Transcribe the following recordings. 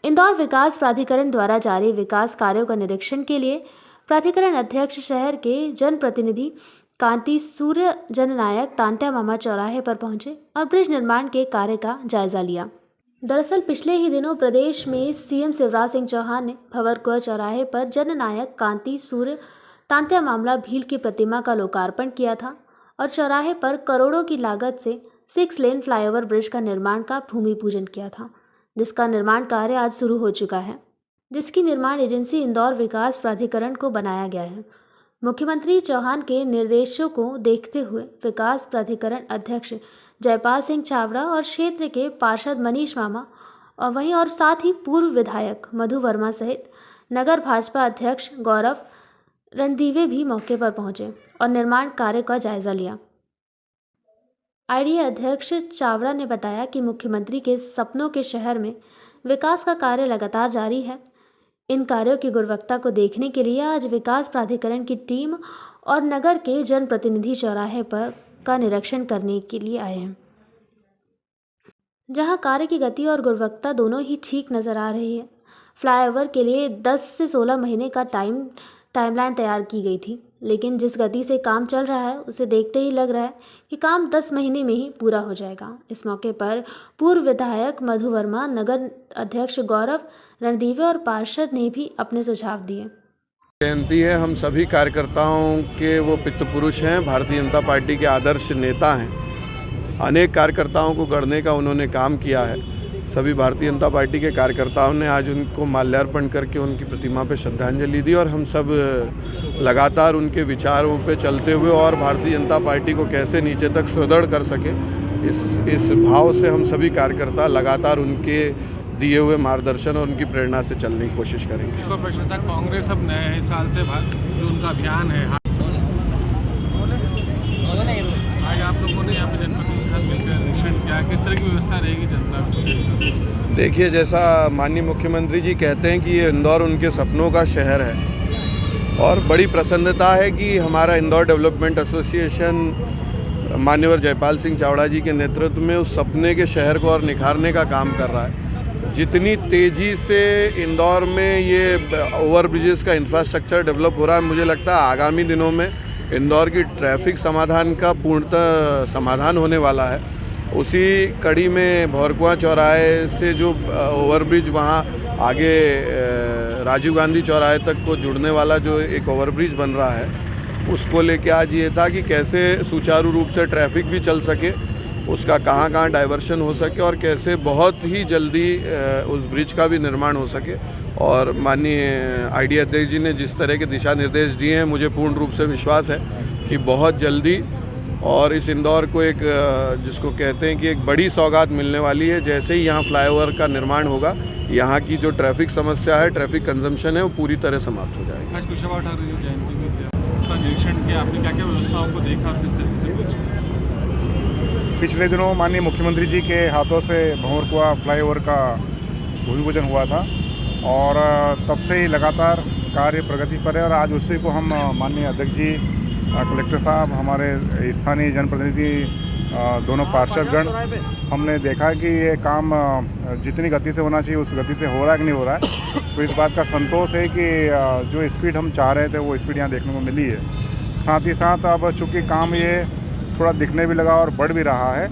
इंदौर विकास प्राधिकरण द्वारा जारी विकास कार्यों का निरीक्षण के लिए प्राधिकरण अध्यक्ष शहर के जनप्रतिनिधि कांति सूर्य जननायक तांत्या मामा चौराहे पर पहुंचे और ब्रिज निर्माण के कार्य का जायजा लिया। दरअसल पिछले ही दिनों प्रदेश में सीएम शिवराज सिंह चौहान ने भंवरकुआं चौराहे पर जननायक कांति सूर्य तांत्या मामला भील की प्रतिमा का लोकार्पण किया था और चौराहे पर करोड़ों की लागत से 6 लेन फ्लाईओवर ब्रिज का निर्माण का भूमि पूजन किया था, जिसका निर्माण कार्य आज शुरू हो चुका है, जिसकी निर्माण एजेंसी इंदौर विकास प्राधिकरण को बनाया गया है। मुख्यमंत्री चौहान के निर्देशों को देखते हुए विकास प्राधिकरण अध्यक्ष जयपाल सिंह छावड़ा और क्षेत्र के पार्षद मनीष मामा और साथ ही पूर्व विधायक मधु वर्मा सहित नगर भाजपा अध्यक्ष गौरव रणदीवे भी मौके पर पहुंचे और निर्माण कार्य का जायजा लिया। आईडीए अध्यक्ष चावड़ा ने बताया कि मुख्यमंत्री के सपनों के शहर में विकास का कार्य लगातार जारी है। इन कार्यों की गुणवत्ता को देखने के लिए आज विकास प्राधिकरण की टीम और नगर के जनप्रतिनिधि चौराहे पर का निरीक्षण करने के लिए आए हैं, जहां कार्य की गति और गुणवत्ता दोनों ही ठीक नजर आ रही है। फ्लाईओवर के लिए 10 से 16 महीने का टाइमलाइन तैयार की गई थी, लेकिन जिस गति से काम चल रहा है उसे देखते ही लग रहा है कि काम 10 महीने में ही पूरा हो जाएगा। इस मौके पर पूर्व विधायक मधु वर्मा, नगर अध्यक्ष गौरव रणदीवे और पार्षद ने भी अपने सुझाव दिए। जयंती है, हम सभी कार्यकर्ताओं के वो पितृपुरुष हैं, भारतीय जनता पार्टी के आदर्श नेता हैं। अनेक कार्यकर्ताओं को गढ़ने का उन्होंने काम किया है। सभी भारतीय जनता पार्टी के कार्यकर्ताओं ने आज उनको माल्यार्पण करके उनकी प्रतिमा पर श्रद्धांजलि दी और हम सब लगातार उनके विचारों पे चलते हुए और भारतीय जनता पार्टी को कैसे नीचे तक सुदृढ़ कर सके, इस भाव से हम सभी कार्यकर्ता लगातार उनके दिए हुए मार्गदर्शन और उनकी प्रेरणा से चलने की कोशिश करेंगे। कांग्रेस अब नए साल से जो उनका अभियान है, आज आप लोगों ने यहाँ पे जनप्रतिनिधि के साथ मिलकर निरीक्षण किया, किस तरह की व्यवस्था रहेगी जनता? देखिए, जैसा माननीय मुख्यमंत्री जी कहते हैं कि ये इंदौर उनके सपनों का शहर है और बड़ी प्रसन्नता है कि हमारा इंदौर डेवलपमेंट एसोसिएशन माननीय जयपाल सिंह छावड़ा जी के नेतृत्व में उस सपने के शहर को और निखारने का काम कर रहा है। जितनी तेज़ी से इंदौर में ये ओवरब्रिजेस का इंफ्रास्ट्रक्चर डेवलप हो रहा है, मुझे लगता है आगामी दिनों में इंदौर की ट्रैफिक समाधान का पूर्णतः समाधान होने वाला है। उसी कड़ी में भंवरकुआं चौराहे से जो ओवरब्रिज वहाँ आगे राजीव गांधी चौराहे तक को जुड़ने वाला जो एक ओवरब्रिज बन रहा है, उसको लेके आज ये था कि कैसे सुचारू रूप से ट्रैफिक भी चल सके, उसका कहाँ कहाँ डाइवर्शन हो सके और कैसे बहुत ही जल्दी उस ब्रिज का भी निर्माण हो सके। और माननीय आईडीए अध्यक्ष जी ने जिस तरह के दिशा निर्देश दिए हैं, मुझे पूर्ण रूप से विश्वास है कि बहुत जल्दी और इस इंदौर को एक जिसको कहते हैं कि एक बड़ी सौगात मिलने वाली है। जैसे ही यहाँ फ्लाईओवर का निर्माण होगा, यहाँ की जो ट्रैफिक समस्या है, ट्रैफिक कंजम्पशन है, वो पूरी तरह समाप्त हो जाएगी। आज कुशाभाऊ ठाकरे जी जयंती में उसका निरीक्षण किया, आपने क्या क्या व्यवस्थाओं को देखा और किस तरीके से कुछ? पिछले दिनों माननीय मुख्यमंत्री जी के हाथों से भंवरकुआं फ्लाईओवर का भूमि पूजन हुआ था और तब से ही लगातार कार्य प्रगति पर है और आज उसी को हम माननीय अध्यक्ष जी, कलेक्टर साहब, हमारे स्थानीय जनप्रतिनिधि, दोनों पार्षदगण, हमने देखा कि ये काम जितनी गति से होना चाहिए उस गति से हो रहा है कि नहीं हो रहा है। तो इस बात का संतोष है कि जो स्पीड हम चाह रहे थे वो स्पीड यहाँ देखने को मिली है। साथ ही साथ अब चूँकि काम ये थोड़ा दिखने भी लगा और बढ़ भी रहा है,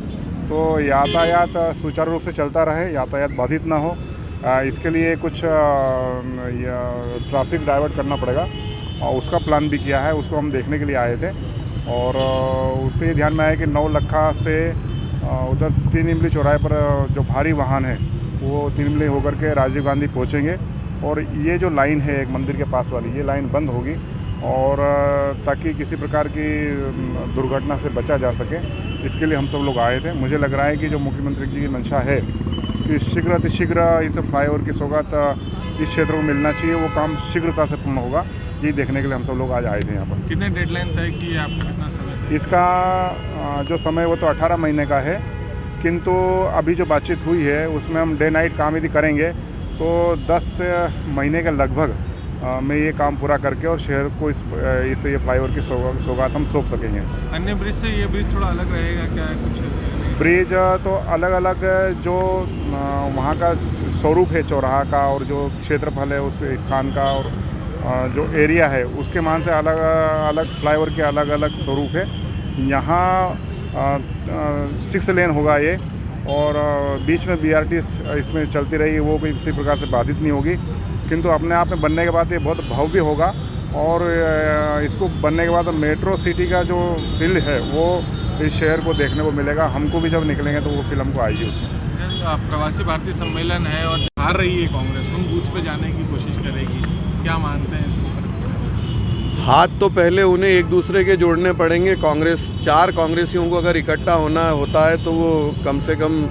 तो यातायात सुचारू रूप से चलता रहे, यातायात बाधित ना हो, इसके लिए कुछ ट्रैफिक डाइवर्ट करना पड़ेगा और उसका प्लान भी किया है। उसको हम देखने के लिए आए थे और उससे ध्यान में आया कि 9 लक्खा से उधर 3 इमली चौराहे पर जो भारी वाहन है वो 3 इमली होकर के राजीव गांधी पहुँचेंगे और ये जो लाइन है एक मंदिर के पास वाली, ये लाइन बंद होगी और ताकि किसी प्रकार की दुर्घटना से बचा जा सके, इसके लिए हम सब लोग आए थे। मुझे लग रहा है कि जो मुख्यमंत्री जी की मंशा है कि शीघ्र अतिशीघ्र इस फ्लाईओवर की सौगात इस क्षेत्र को मिलना चाहिए, वो काम शीघ्रता से पूर्ण होगा, ये देखने के लिए हम सब लोग आज आए थे यहाँ पर। कितने डेडलाइन तय की है आपने, कितना समय? इसका जो समय वो तो 18 महीने का है, किंतु अभी जो बातचीत हुई है उसमें हम डे नाइट काम यदि करेंगे तो 10 महीने के लगभग में ये काम पूरा करके और शहर को इस ये फ्लाईओवर की सौगात हम सौंप सकेंगे। अन्य ब्रिज से ये ब्रिज थोड़ा अलग रहेगा क्या कुछ? ब्रिज तो अलग अलग जो वहाँ का स्वरूप है चौराहा का और जो क्षेत्रफल है उस स्थान का और जो एरिया है उसके मान से अलग अलग फ्लाईओवर के अलग अलग स्वरूप है। यहाँ 6 लेन होगा ये और बीच में BRT इसमें चलती रही, वो कोई किसी प्रकार से बाधित नहीं होगी, किंतु अपने आप में बनने के बाद ये बहुत भव्य होगा और इसको बनने के बाद मेट्रो सिटी का जो फील है वो इस शहर को देखने को मिलेगा। हमको भी जब निकलेंगे तो वो फील हमको आएगी उसमें। प्रवासी भारतीय सम्मेलन है और हार रही है कांग्रेस, उन बूथ पे जाने की कोशिश करेगी, क्या मानते हैं इसको? हाथ तो पहले उन्हें एक दूसरे के जोड़ने पड़ेंगे। 4 कांग्रेसियों को अगर इकट्ठा होना होता है तो वो कम से कम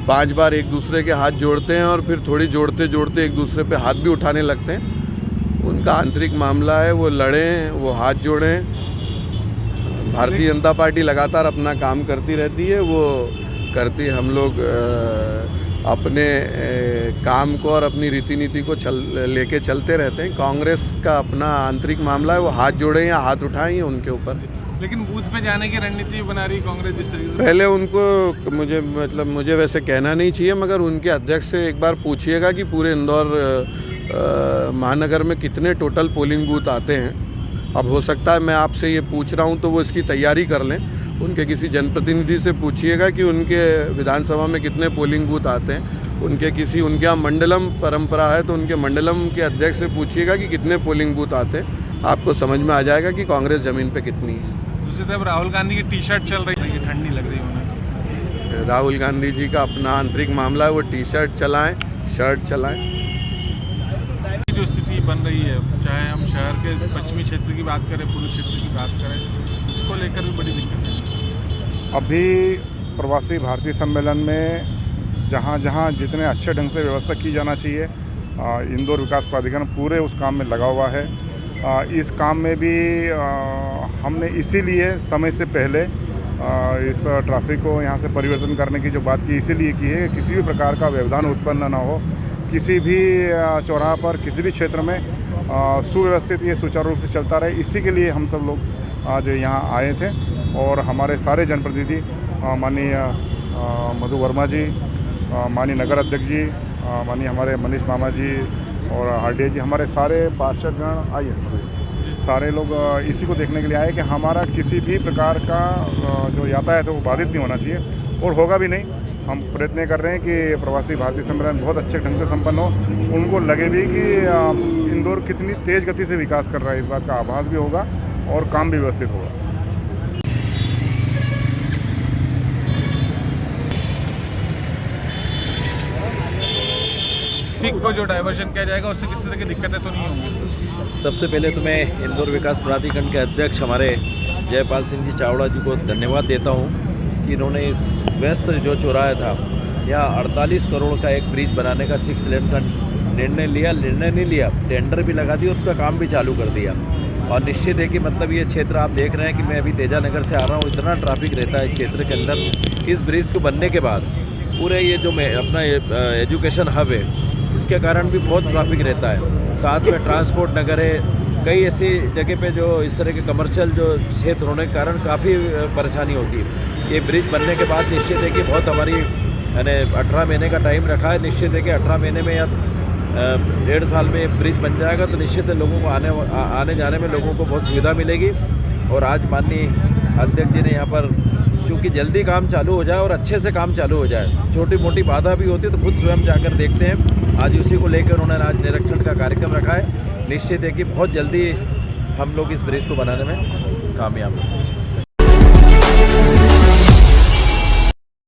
5 बार एक दूसरे के हाथ जोड़ते हैं और फिर थोड़ी जोड़ते जोड़ते एक दूसरे पे हाथ भी उठाने लगते हैं। उनका आंतरिक मामला है, वो लड़ें, वो हाथ जोड़ें। भारतीय जनता पार्टी लगातार अपना काम करती रहती है, वो करती। हम लोग अपने काम को और अपनी रीति नीति को लेके चलते रहते हैं। कांग्रेस का अपना आंतरिक मामला है, वो हाथ जोड़ें या हाथ उठाएं, ये उनके ऊपर है। लेकिन बूथ पे जाने की रणनीति बना रही कांग्रेस जिस तरीके से। पहले उनको मुझे वैसे कहना नहीं चाहिए, मगर उनके अध्यक्ष से एक बार पूछिएगा कि पूरे इंदौर महानगर में कितने टोटल पोलिंग बूथ आते हैं। अब हो सकता है मैं आपसे ये पूछ रहा हूँ तो वो इसकी तैयारी कर लें। उनके किसी जनप्रतिनिधि से पूछिएगा कि उनके विधानसभा में कितने पोलिंग बूथ आते हैं। उनके यहाँ मंडलम परंपरा है तो उनके मंडलम के अध्यक्ष से पूछिएगा कि कितने पोलिंग बूथ आते हैं। आपको समझ में आ जाएगा कि कांग्रेस ज़मीन पे कितनी है। दूसरी तरफ राहुल गांधी की टी-शर्ट चल रही है, ठंड नहीं लग रही उन्हें? राहुल गांधी जी का अपना आंतरिक मामला है, वो टी-शर्ट चलाएँ, शर्ट चलाएँ। जो स्थिति बन रही है, चाहे हम शहर के पश्चिमी क्षेत्र की बात करें, पूर्वी क्षेत्र की बात करें, उसको लेकर भी बड़ी दिक्कत है। अभी प्रवासी भारतीय सम्मेलन में जहाँ जहाँ जितने अच्छे ढंग से व्यवस्था की जाना चाहिए, इंदौर विकास प्राधिकरण पूरे उस काम में लगा हुआ है। इस काम में भी हमने इसीलिए समय से पहले इस ट्रैफिक को यहाँ से परिवर्तन करने की जो बात की इसीलिए की है कि किसी भी प्रकार का व्यवधान उत्पन्न ना हो, किसी भी चौराहा पर किसी भी क्षेत्र में सुव्यवस्थित ये सुचारू रूप से चलता रहे। इसी के लिए हम सब लोग आज यहाँ आए थे और हमारे सारे जनप्रतिनिधि माननीय मधु वर्मा जी, माननीय नगर अध्यक्ष जी, माननीय हमारे मनीष मामा जी और RDI जी, हमारे सारे पार्षदगण आइए, सारे लोग इसी को देखने के लिए आए कि हमारा किसी भी प्रकार का जो यातायात है वो बाधित नहीं होना चाहिए और होगा भी नहीं। हम प्रयत्न कर रहे हैं कि प्रवासी भारतीय सम्मेलन बहुत अच्छे ढंग से संपन्न हो, उनको लगे भी कि इंदौर कितनी तेज़ गति से विकास कर रहा है, इस बात का आभास भी होगा और काम भी व्यवस्थित होगा। ट्रैफिक को जो डाइवर्जन किया जाएगा उससे किसी तरह की दिक्कतें तो नहीं होंगी? सबसे पहले तो मैं इंदौर विकास प्राधिकरण के अध्यक्ष हमारे जयपाल सिंह जी चावड़ा जी को धन्यवाद देता हूँ कि इन्होंने इस व्यस्त जो चौराहा था यहाँ 48 करोड़ का एक ब्रिज बनाने का 6 लेन का निर्णय नहीं लिया, टेंडर भी लगा दिया और उसका काम भी चालू कर दिया। और निश्चित है कि मतलब ये क्षेत्र आप देख रहे हैं कि मैं अभी तेजा नगर से आ रहा हूँ, इतना ट्रैफिक रहता है क्षेत्र के अंदर। इस ब्रिज को बनने के बाद पूरे ये जो अपना एजुकेशन हब है इसके कारण भी बहुत ट्रैफिक रहता है। साथ में ट्रांसपोर्ट नगर है, कई ऐसी जगह पे जो इस तरह के कमर्शियल जो क्षेत्र होने के कारण काफ़ी परेशानी होती है। ये ब्रिज बनने के बाद निश्चित है कि बहुत हमारी यानी 18 महीने का टाइम रखा है, निश्चित है कि 18 महीने में या 1.5 साल में ब्रिज बन जाएगा तो निश्चित है लोगों को आने जाने में लोगों को बहुत सुविधा मिलेगी। और आज माननीय अध्यक्ष जी ने यहाँ पर चूँकि जल्दी काम चालू हो जाए और अच्छे से काम चालू हो जाए, छोटी मोटी बाधा भी होती है तो खुद स्वयं जाकर देखते हैं। आज उसी को लेकर उन्होंने आज निरीक्षण का कार्यक्रम रखा है। निश्चित है कि बहुत जल्दी हम लोग इस ब्रिज को बनाने में कामयाब होंगे।